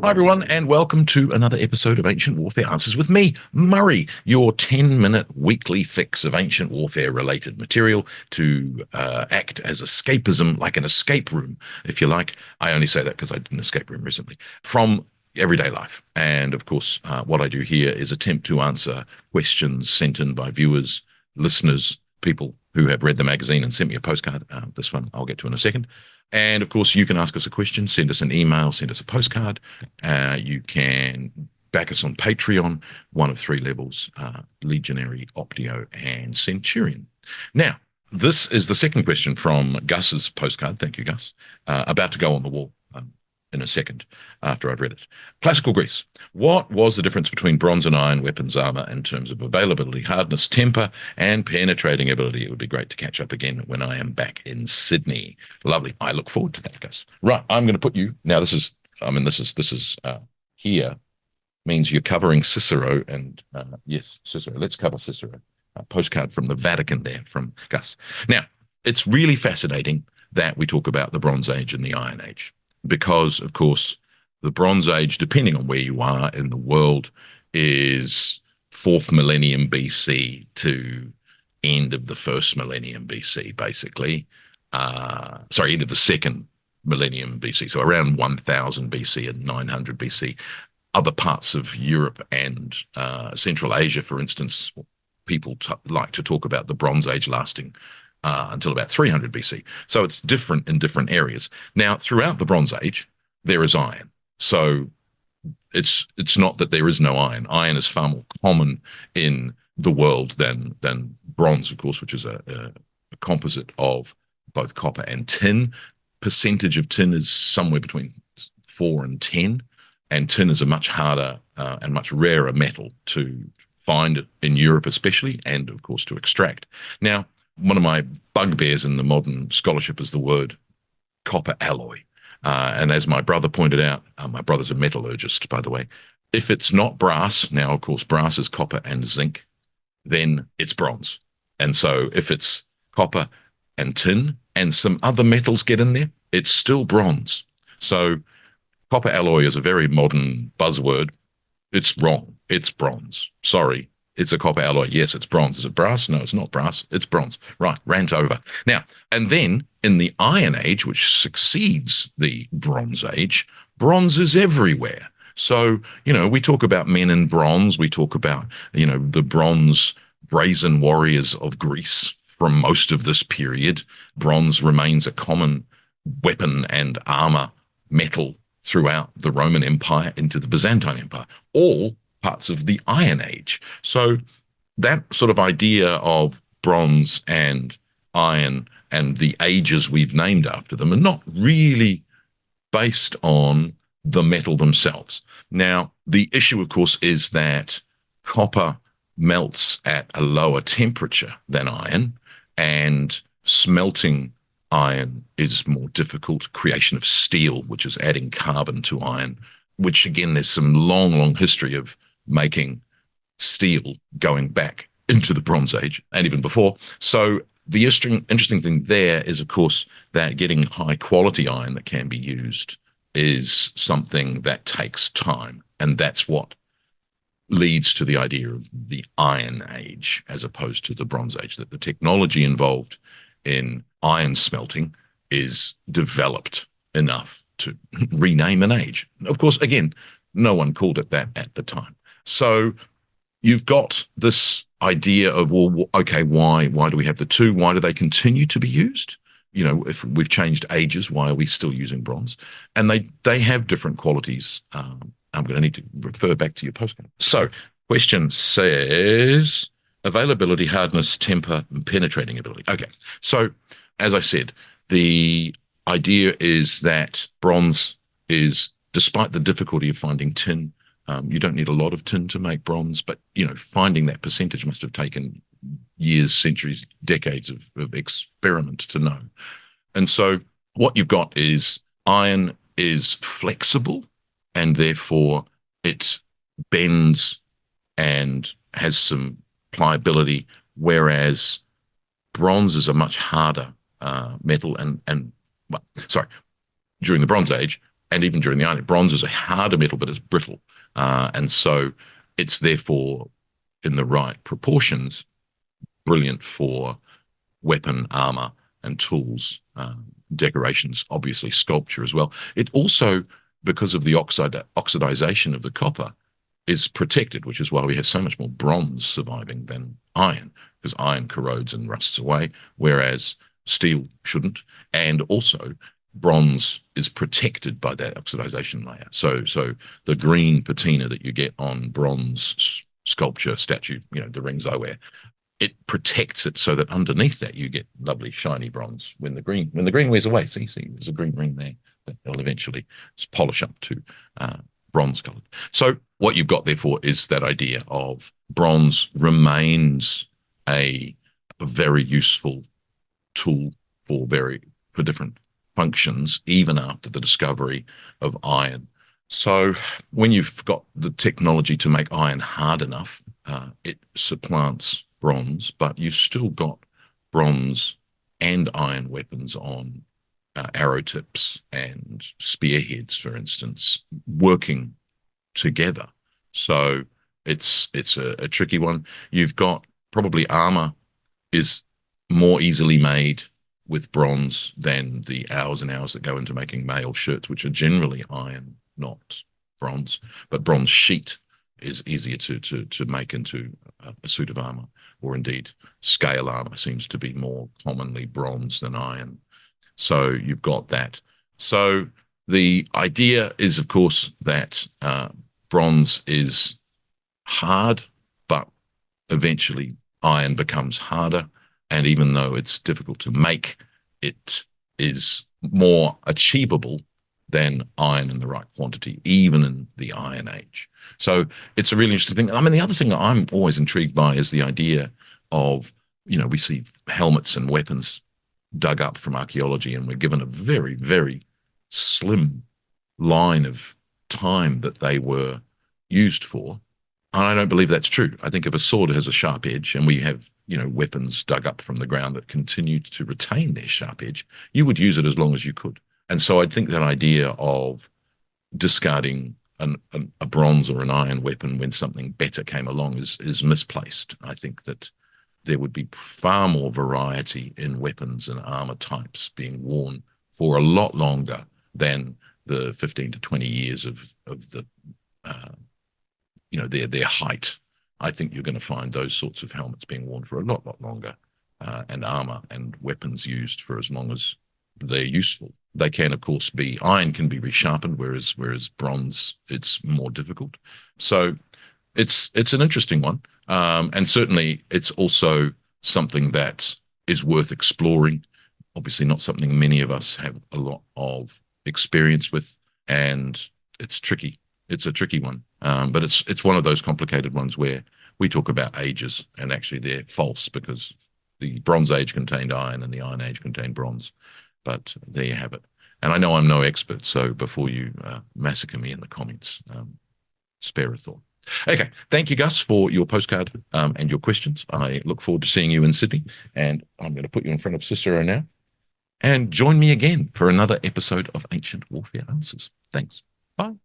Hi, everyone, and welcome to another episode of Ancient Warfare Answers with me, Murray, your 10-minute weekly fix of ancient warfare-related material to act as escapism, like an escape room, if you like. I only say that because I did an escape room recently, from everyday life. And, of course, what I do here is attempt to answer questions sent in by viewers, listeners, people who have read the magazine and sent me a postcard. This one I'll get to in a second. And, of course, you can ask us a question, send us an email, send us a postcard. You can back us on Patreon, one of three levels, Legionary, Optio, and Centurion. Now, this is the second question from Gus's postcard. Thank you, Gus. About to go on the wall in a second after I've read it. Classical Greece. What was the difference between bronze and iron weapons armor in terms of availability, hardness, temper, and penetrating ability? It would be great to catch up again when I am back in Sydney. Lovely. I look forward to that, Gus. Right. I'm going to put you now. This is here means you're covering Cicero, and yes, Cicero. Let's cover Cicero. A postcard from the Vatican there from Gus. Now, it's really fascinating that we talk about the Bronze Age and the Iron Age, because, of course, the Bronze Age, depending on where you are in the world, is 4th millennium BC to end of the 1st millennium BC, basically. End of the 2nd millennium BC, so around 1000 BC and 900 BC. Other parts of Europe and Central Asia, for instance, people like to talk about the Bronze Age lasting until about 300 BC. So it's different in different areas. Now, throughout the Bronze Age, there is iron. So it's not that there is no iron. Iron is far more common in the world than bronze, of course, which is a composite of both copper and tin. Percentage of tin is somewhere between 4 and 10, and tin is a much harder and much rarer metal to find in Europe especially, and of course to extract. Now, one of my bugbears in the modern scholarship is the word copper alloy. And as my brother pointed out, my brother's a metallurgist, by the way, if it's not brass, now, of course, brass is copper and zinc, then it's bronze. And so if it's copper and tin and some other metals get in there, it's still bronze. So copper alloy is a very modern buzzword. It's wrong. It's bronze. Sorry. It's a copper alloy. Yes, it's bronze. Is it brass? No, it's not brass. It's bronze. Right, rant over. Now, and then in the Iron Age, which succeeds the Bronze Age, bronze is everywhere. So, we talk about men in bronze. We talk about, the bronze brazen warriors of Greece from most of this period. Bronze remains a common weapon and armor metal throughout the Roman Empire into the Byzantine Empire. All parts of the Iron Age. So that sort of idea of bronze and iron and the ages we've named after them are not really based on the metal themselves. Now, the issue, of course, is that copper melts at a lower temperature than iron, and smelting iron is more difficult. Creation of steel, which is adding carbon to iron, which, again, there's some long history of making steel going back into the Bronze Age and even before. So the interesting thing there is, of course, that getting high quality iron that can be used is something that takes time. And that's what leads to the idea of the Iron Age as opposed to the Bronze Age, that the technology involved in iron smelting is developed enough to rename an age. Of course, again, no one called it that at the time. So you've got this idea of, well, okay, why do we have the two? Why do they continue to be used? If we've changed ages, why are we still using bronze? And they have different qualities. I'm going to need to refer back to your postcard. So question says availability, hardness, temper, and penetrating ability. Okay. So as I said, the idea is that bronze is, despite the difficulty of finding tin, you don't need a lot of tin to make bronze, but, finding that percentage must have taken years, centuries, decades of experiment to know. And so what you've got is iron is flexible, and therefore it bends and has some pliability, whereas bronze is a much harder metal. During the Bronze Age, and even during the iron, bronze is a harder metal, but it's brittle. And so it's therefore, in the right proportions, brilliant for weapon, armor, and tools, decorations, obviously sculpture as well. It also, because of the oxidization of the copper, is protected, which is why we have so much more bronze surviving than iron, because iron corrodes and rusts away, whereas steel shouldn't. And also, bronze is protected by that oxidization layer. So the green patina that you get on bronze sculpture, statue, the rings I wear, it protects it so that underneath that you get lovely shiny bronze. When the green wears away, see, there's a green ring there that will eventually polish up to bronze colored. So what you've got therefore is that idea of bronze remains a very useful tool for different functions, even after the discovery of iron. So when you've got the technology to make iron hard enough, it supplants bronze, but you've still got bronze and iron weapons on arrow tips and spearheads, for instance, working together. So it's a tricky one. You've got probably armor is more easily made with bronze than the hours and hours that go into making mail shirts, which are generally iron, not bronze. But bronze sheet is easier to make into a suit of armor, or indeed scale armor seems to be more commonly bronze than iron. So you've got that. So the idea is, of course, that bronze is hard, but eventually iron becomes harder. And even though it's difficult to make, it is more achievable than iron in the right quantity, even in the Iron Age. So it's a really interesting thing. I mean, the other thing that I'm always intrigued by is the idea of, we see helmets and weapons dug up from archaeology, and we're given a very, very slim line of time that they were used for. And I don't believe that's true. I think if a sword has a sharp edge, and we have, weapons dug up from the ground that continue to retain their sharp edge, you would use it as long as you could. And so I think that idea of discarding a bronze or an iron weapon when something better came along is misplaced. I think that there would be far more variety in weapons and armor types being worn for a lot longer than the 15 to 20 years of the their height. I think you're going to find those sorts of helmets being worn for a lot longer, and armor and weapons used for as long as they're useful. They can, of course, iron can be resharpened, whereas bronze, it's more difficult. So it's an interesting one. And certainly it's also something that is worth exploring. Obviously not something many of us have a lot of experience with, and it's tricky. It's a tricky one. But it's one of those complicated ones where we talk about ages, and actually they're false, because the Bronze Age contained iron and the Iron Age contained bronze. But there you have it. And I know I'm no expert, so before you massacre me in the comments, spare a thought. Okay, thank you, Gus, for your postcard and your questions. I look forward to seeing you in Sydney, and I'm going to put you in front of Cicero now. And join me again for another episode of Ancient Warfare Answers. Thanks. Bye.